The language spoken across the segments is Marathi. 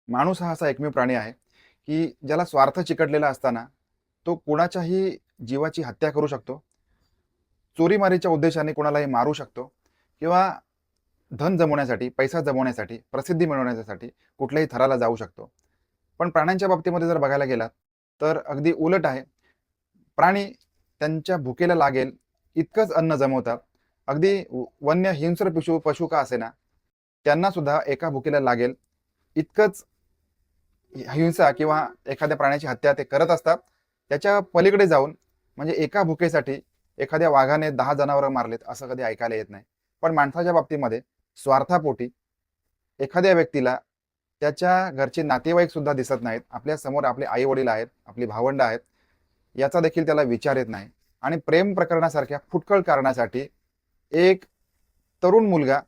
माणूस हा असा एकमेव प्राणी आहे, की ज्याला स्वार्थ चिकटलेला असताना तो कोणाच्याही जीवाची हत्या करू शकतो. चोरीमारीच्या उद्देशाने कोणालाही मारू शकतो किंवा धन जमवण्यासाठी, पैसा जमवण्यासाठी, प्रसिद्धी मिळवण्यासाठी कुठल्याही थराला जाऊ शकतो. पण प्राण्यांच्या बाबतीमध्ये जर बघायला गेलात, तर अगदी उलट आहे. प्राणी त्यांच्या भुकेला लागेल इतकंच अन्न जमवतात. अगदी वन्य हिंस्र पशु पशु का असेना, त्यांना सुद्धा एका भुकेला लागेल इतकंच हिंसा किंवा एखाद्या प्राण्याची हत्या ते करत असतात. त्याच्या पलीकडे जाऊन म्हणजे एका भुकेसाठी एखाद्या वाघाने 10 जनावरं मारलेत असं कधी ऐकायला येत नाही. पण माणसाच्या बाबतीमध्ये स्वार्थापोटी एखाद्या व्यक्तीला त्याच्या घरचे नातेवाईक सुद्धा दिसत नाहीत. आपल्या समोर आपले आई-वडील आहेत, आपली भावंड आहेत, याचा देखील त्याला विचार येत नाही. आणि प्रेम प्रकरणासारख्या फुटकळ कारणासाठी एक तरुण मुलगा,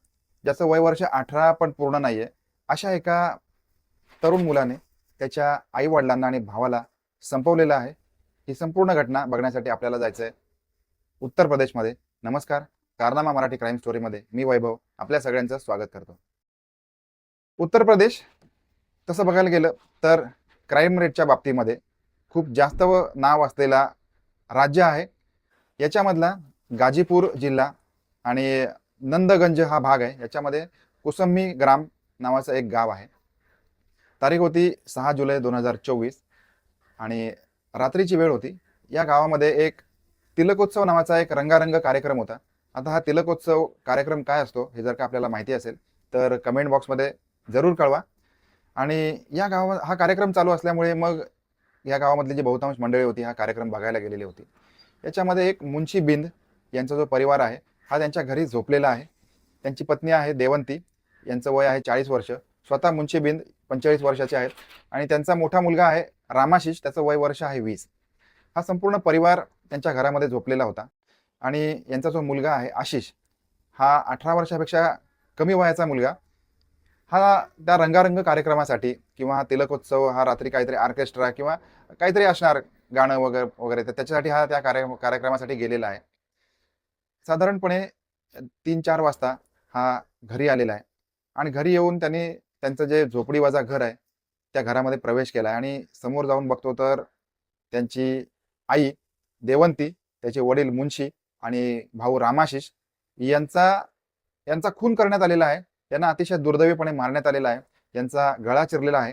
ज्याचं वय वर्ष 18 पण पूर्ण नाहीये, अशा एका तरुण मुलाने त्याच्या आई-वडिलांना आणि भावाला संपवलेलं आहे. ही संपूर्ण घटना बघण्यासाठी आपल्याला जायचं आहे उत्तर प्रदेशमध्ये. नमस्कार, कारनामा मराठी क्राईम स्टोरीमध्ये मी वैभव आपल्या सगळ्यांचं स्वागत करतो. उत्तर प्रदेश तसं बघायला गेलं तर क्राईम रेटच्या बाबतीमध्ये खूप जास्त नाव असलेला राज्य आहे. याच्यामधला गाजीपूर जिल्हा आणि नंदगंज हा भाग आहे. याच्यामध्ये कुसम्मी ग्राम नावाचं एक गाव आहे. तारीख होती 6 जुलै 2024 आणि रात्रीची वेळ होती. या गावामध्ये एक तिलकोत्सव नावाचा एक रंगारंग कार्यक्रम होता. आता हा तिलकोत्सव कार्यक्रम काय असतो हे जर का आपल्याला माहिती असेल तर कमेंट बॉक्समध्ये जरूर कळवा. आणि या गावात हा कार्यक्रम चालू असल्यामुळे मग या गावामधली जी बहुतांश मंडळी होती हा कार्यक्रम बघायला गेलेली होती. याच्यामध्ये एक मुंशी बिंद यांचा जो परिवार आहे हा त्यांच्या घरी झोपलेला आहे. त्यांची पत्नी आहे देवंती, यांचं वय आहे 40 वर्ष. स्वतः मुंशी बिंद 45 वर्षाचे आहेत आणि त्यांचा मोठा मुलगा आहे रामाशिष, त्याचं वय वर्ष आहे 20. हा संपूर्ण परिवार त्यांच्या घरामध्ये झोपलेला होता. आणि यांचा जो मुलगा आहे आशिष, हा 18 वर्षापेक्षा कमी वयाचा मुलगा, हा त्या रंगारंग कार्यक्रमासाठी किंवा हा तिलकोत्सव हा रात्री काहीतरी ऑर्केस्ट्रा किंवा काहीतरी असणार गाणं वगैरे वगैरे, तर त्याच्यासाठी हा त्या कार्यक्रमासाठी गेलेला आहे. साधारणपणे 3-4 वाजता हा घरी आलेला आहे आणि घरी येऊन त्यांनी त्यांचं जे झोपडीवाजा घर आहे त्या घरामध्ये प्रवेश केला आणि समोर जाऊन बघतो तर त्यांची आई देवंती, त्याचे वडील मुंशी आणि भाऊ रामाशिष यांचा यांचा खून करण्यात आलेला आहे. त्यांना अतिशय दुर्दैवीपणे मारण्यात आलेला आहे. यांचा गळा चिरलेला आहे.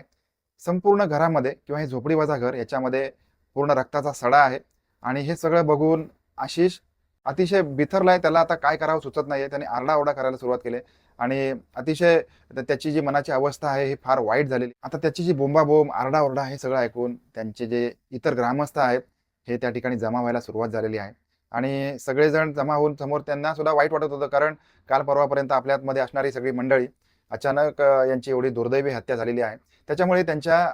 संपूर्ण घरामध्ये किंवा हे झोपडीवाजा घर याच्यामध्ये पूर्ण रक्ताचा सडा आहे. आणि हे सगळं बघून आशिष अतिशय बिथरलाय. त्याला आता काय करावं सुचत नाहीये. त्याने आरडाओरडा करायला सुरुवात केली आणि अतिशय त्याची जी मनाची अवस्था आहे ही फार वाईट झालेली. आता त्याची जी बोंबाबोंब आरडाओरडा हे सगळं ऐकून त्यांचे जे इतर ग्रामस्थ आहेत हे त्या ठिकाणी जमा व्हायला सुरुवात झालेली आहे. आणि सगळेजण जमा होऊन समोर त्यांना सुद्धा वाईट वाटत होतं, कारण काल परवापर्यंत आपल्यामध्ये असणारी सगळी मंडळी अचानक यांची एवढी दुर्दैवी हत्या झालेली आहे. त्याच्यामुळे त्यांच्या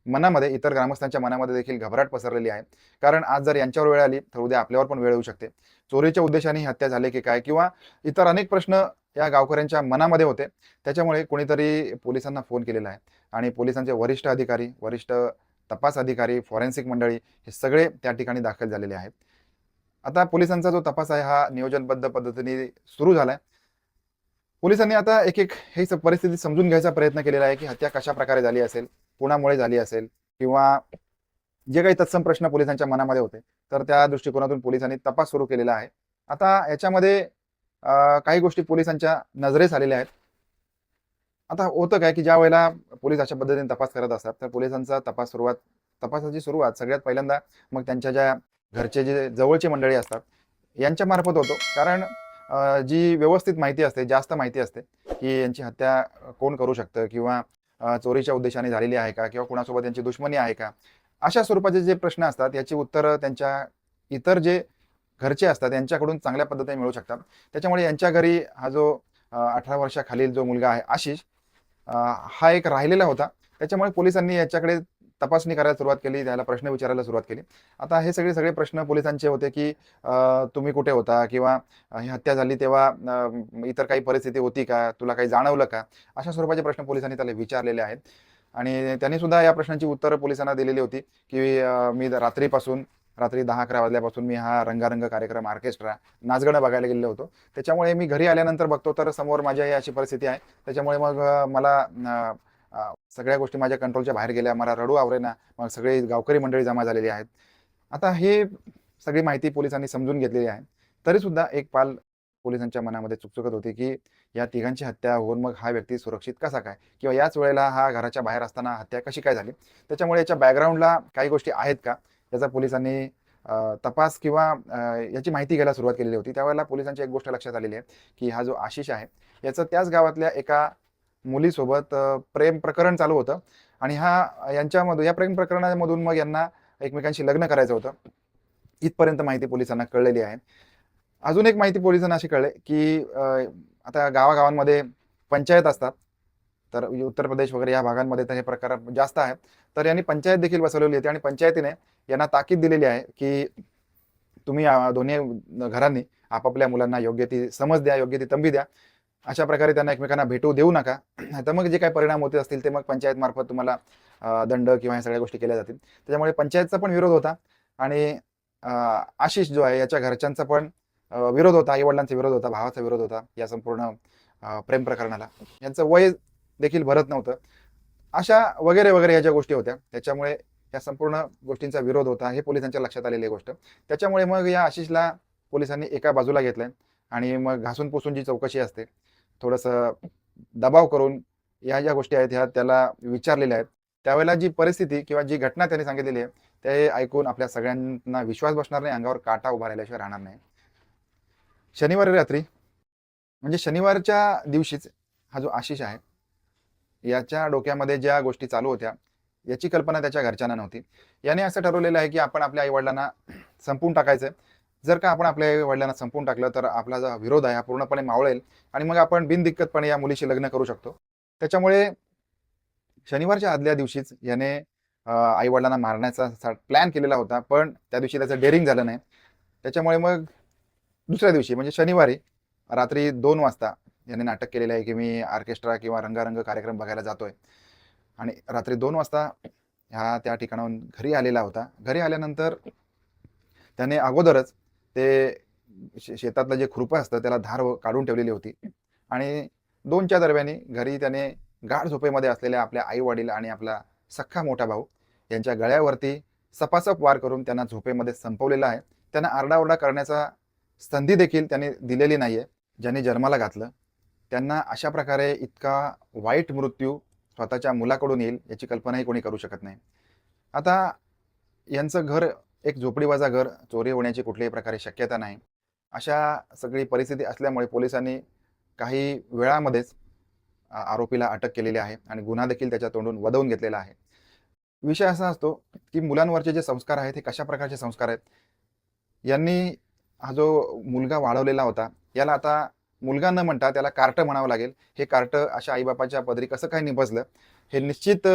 मनामध्ये, इतर ग्रामस्थांच्या मनामध्ये देखील घबराट पसरलेली आहे. कारण आज जर यांच्यावर वेळ आली तर उद्या आपल्यावर पण वेळ येऊ शकते. चोरीच्या उद्देशाने ही हत्या झाली की काय, किंवा इतर अनेक प्रश्न या गावकऱ्यांच्या मनामध्ये होते. त्याच्यामुळे कोणीतरी पोलिसांना फोन केलेला आहे आणि पोलिसांचे वरिष्ठ अधिकारी, वरिष्ठ तपास अधिकारी, फॉरेन्सिक मंडळी हे सगळे त्या ठिकाणी दाखल झालेले आहेत. आता पोलिसांचा जो तपास आहे हा नियोजनबद्ध पद्धतीने सुरू झालाय. पोलिसांनी आता एक एक हे परिस्थिती समजून घ्यायचा प्रयत्न केलेला आहे की हत्या कशा प्रकारे झाली असेल, कुणामुळे झाली असेल, किंवा जे काही तत्सम प्रश्न पोलिसांच्या मनामध्ये होते तर त्या दृष्टिकोनातून पोलिसांनी तपास सुरू केलेला आहे. आता याच्यामध्ये काही गोष्टी पोलिसांच्या नजरेस आलेल्या आहेत. आता होतं काय की ज्या वेळेला पोलीस अशा पद्धतीने तपास करत असतात तर पोलिसांचा तपासाची सुरुवात सगळ्यात पहिल्यांदा मग त्यांच्या ज्या घरचे जे जवळची मंडळी असतात यांच्या मार्फत होतो. कारण जी व्यवस्थित माहिती असते, जास्त माहिती असते की यांची हत्या कोण करू शकतं, किंवा चोरीच्या उद्देशाने झालेली आहे का, किंवा कुणासोबत यांची दुश्मनी आहे का, अशा स्वरूपाचे जे प्रश्न असतात याची उत्तरं त्यांच्या इतर जे घरचे असतात यांच्याकडून चांगल्या पद्धतीने मिळू शकतात. त्याच्यामुळे यांच्या घरी हा जो 18 वर्षाखालील जो मुलगा आहे आशिष, हा एक राहिलेला होता. त्याच्यामुळे पोलिसांनी याच्याकडे तपासणी करायला सुरुवात केली, त्याला प्रश्न विचारायला सुरुवात केली. आता हे सगळे सगळे प्रश्न पोलिसांचे होते की तुम्ही कुठे होता, किंवा ही हत्या झाली तेव्हा इतर काही परिस्थिती होती का, तुला काही जाणवलं का, अशा स्वरूपाचे प्रश्न पोलिसांनी त्याला विचारलेले आहेत. आणि त्यांनी सुद्धा या प्रश्नांची उत्तरं पोलिसांना दिलेली होती की मी रात्री 10-11 वाजल्यापासून मी हा रंगारंग कार्यक्रम, ऑर्केस्ट्रा, नाचगाणं बघायला गेलेलो होतो. त्याच्यामुळे मी घरी आल्यानंतर बघतो तर समोर माझी अशी परिस्थिती आहे. त्याच्यामुळे मग मला सगळ्या गोष्टी माझ्या कंट्रोलच्या बाहेर गेल्या, मला रडू आवरेना. मग सगळे गावकरी मंडळी जमा झालेली आहेत. आता हे सगळी माहिती पोलिसांनी समजून घेतलेली आहे. तरीसुद्धा एक पाल पोलिसांच्या मनामध्ये चुकचुकत होती, की या तिघांची हत्या होऊन मग हा व्यक्ती सुरक्षित कसा काय? किंवा याच वेळेला हा घराच्या बाहेर असताना हत्या कशी काय झाली? त्याच्यामुळे याच्या बॅकग्राऊंडला काही गोष्टी आहेत का? याचा पोलिसांनी तपास किंवा याची माहिती घ्यायला सुरुवात केलेली होती. त्यावेळेला पोलिसांची एक गोष्ट लक्षात आलेली आहे, की हा जो आशिष आहे, याचं त्याच गावातल्या एका मुलीसोबत प्रेम प्रकरण चालू होतं आणि यांच्यामधून या प्रेम प्रकरणामधून मग यांना एकमेकांशी लग्न करायचं होतं. इथपर्यंत माहिती पोलिसांना कळलेली आहे. अजून एक माहिती पोलिसांना अशी कळली, की आता गावागावांमध्ये पंचायत असतात. तर उत्तर प्रदेश वगैरे या भागांमध्ये तर हे प्रकार जास्त आहेत. तर यांनी पंचायत देखील बसवलेली होती आणि पंचायतीने यांना ताकीद दिलेली आहे, की तुम्ही दोन्ही घरांनी आपापल्या मुलांना योग्य ती समज द्या, योग्य ती तंबी द्या. अशा प्रकारे त्यांना एकमेकांना भेटू देऊ नका. नाहीतर मग जे काही परिणाम होत असतील ते मग पंचायतमार्फत तुम्हाला दंड किंवा ह्या सगळ्या गोष्टी केल्या जातील. त्याच्यामुळे पंचायतचा पण विरोध होता आणि अ, आशिष जो आहे याच्या घरच्यांचा पण विरोध होता, आई-वडिलांचा विरोध होता, भावाचा विरोध होता या संपूर्ण प्रेम प्रकरणाला. यांचं वय देखील भरत नव्हतं. अशा वगैरे, वगैरे ह्या ज्या गोष्टी होत्या, त्याच्यामुळे या संपूर्ण गोष्टींचा विरोध होता, हे पोलिसांच्या लक्षात आलेली गोष्ट. त्याच्यामुळे मग या आशिषला पोलिसांनी एका बाजूला घेतलंय आणि मग घासून-पुसून जी चौकशी असते, थोडंसं दबाव करून ह्या ज्या गोष्टी आहेत, ह्या त्याला विचारलेल्या आहेत. त्यावेळेला जी परिस्थिती किंवा जी घटना त्यांनी सांगितलेली आहे, ते ऐकून आपल्या सगळ्यांना विश्वास बसणार नाही, अंगावर काटा उभा राहिल्याशिवाय राहणार नाही. शनिवारी रात्री म्हणजे शनिवारच्या दिवशीच हा जो आशिष आहे, याच्या डोक्यामध्ये ज्या गोष्टी चालू होत्या, याची कल्पना त्याच्या घरच्यांना नव्हती. याने असं ठरवलेलं आहे, की आपण आपल्या आई-वडिलांना संपवून टाकायचं. जर का आपण आपल्या आई-वडिलांना संपवून टाकलं, तर आपला जो विरोध आहे, हा पूर्णपणे मावळेल आणि मग आपण बिनदिक्कतपणे या मुलीशी लग्न करू शकतो. त्याच्यामुळे शनिवारच्या आदल्या दिवशीच याने आई-वडिलांना मारण्याचा प्लॅन केलेला होता, पण त्या दिवशी त्याचं डेअरिंग झालं नाही. त्याच्यामुळे मग दुसऱ्या दिवशी म्हणजे शनिवारी रात्री 2 वाजता याने नाटक केलेलं आहे, की मी ऑर्केस्ट्रा किंवा रंगारंग कार्यक्रम बघायला जातोय आणि रात्री 2 वाजता त्या ठिकाणाहून घरी आलेला होता. घरी आल्यानंतर त्याने अगोदरच ते शेतातलं जे खुरपं असतं त्याला धार काढून ठेवलेली होती आणि 2च्या दरम्यानी घरी त्याने गाढ झोपेमध्ये असलेल्या आपल्या आई-वडील आणि आपला सख्खा मोठा भाऊ यांच्या गळ्यावरती सपासप वार करून त्यांना झोपेमध्ये संपवलेलं आहे. त्यांना आरडाओरडा करण्याचा संधी देखील त्यांनी दिलेली नाहीये. ज्यांनी जन्माला घातलं त्यांना अशा प्रकारे इतका वाईट मृत्यू स्वतःच्या मुलाकडून येईल याची कल्पनाही कोणी करू शकत नाही. आता यांचं घर एक झोपडीवाजा घर, चोरी होण्याची कुठल्याही प्रकारे शक्यता नाही. अशा सगळी परिस्थिती असल्यामुळे पोलिसांनी काही वेळामध्येच आरोपीला अटक केलेली आहे आणि गुन्हा देखील त्याच्या तोंडून वदवून घेतलेला आहे. विषय असा असतो, की मुलांवरचे जे संस्कार आहेत, हे कशा प्रकारचे संस्कार आहेत? यांनी हा जो मुलगा वाढवलेला होता, याला आता मुलगा न म्हणता त्याला कार्ट म्हणावं लागेल. हे कार्ट अशा आई पदरी कसं काय निपजलं? हे निश्चित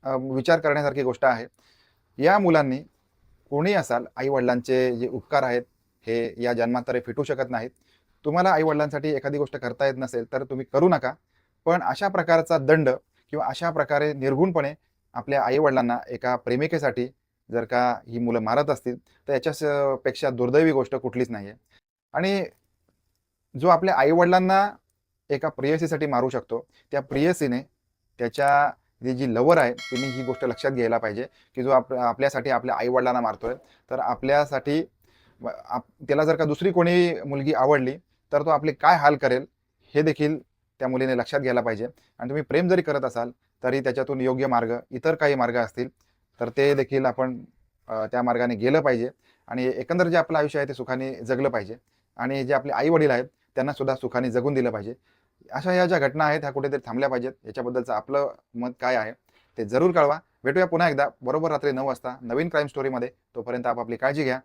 विचार करण्यासारखी गोष्ट आहे. या मुलांनी कोणीही असाल, आई-वडिलांचे जे उपकार आहेत, हे या जन्मात तरी फिटू शकत नाहीत. तुम्हाला आई-वडिलांसाठी एखादी गोष्ट करता येत नसेल, तर तुम्ही करू नका. पण अशा प्रकारचा दंड किंवा अशा प्रकारे निर्घृणपणे आपल्या आई-वडिलांना एका प्रेमिकेसाठी जर का ही मुलं मारत असतील, तर पेक्षा दुर्दैवी गोष्ट कुठलीच नाहीये. आणि जो आपल्या आई-वडिलांना एका प्रेयसीसाठी मारू शकतो, त्या प्रेयसीने त्याच्या जी लव्हर आहे, तिने ही गोष्ट लक्षात घ्यायला पाहिजे, की जो आपल्यासाठी आपल्या आई-वडिलांना मारतोय, तर आपल्यासाठी त्याला जर का दुसरी कोणी मुलगी आवडली, तर तो आपले काय हाल करेल, हे देखील त्या मुलीने लक्षात घ्यायला पाहिजे. आणि तुम्ही प्रेम जरी करत असाल, तरी त्याच्यातून योग्य मार्ग, इतर काही मार्ग असतील, तर ते देखील आपण त्या मार्गाने गेलं पाहिजे आणि एकंदर जे आपलं आयुष्य आहे ते सुखाने जगलं पाहिजे आणि जे आपले आई-वडील आहेत, त्यांना सुद्धा सुखाने जगून दिलं पाहिजे. अशा ह्या ज्या घटना आहेत, ह्या कुठेतरी थांबल्या पाहिजेत. याच्याबद्दलचं आपलं मत काय आहे, ते जरूर कळवा. भेटूया पुन्हा एकदा बरोबर रात्री 9 वाजता नवीन क्राईम स्टोरीमध्ये. तोपर्यंत आपापली काळजी घ्या.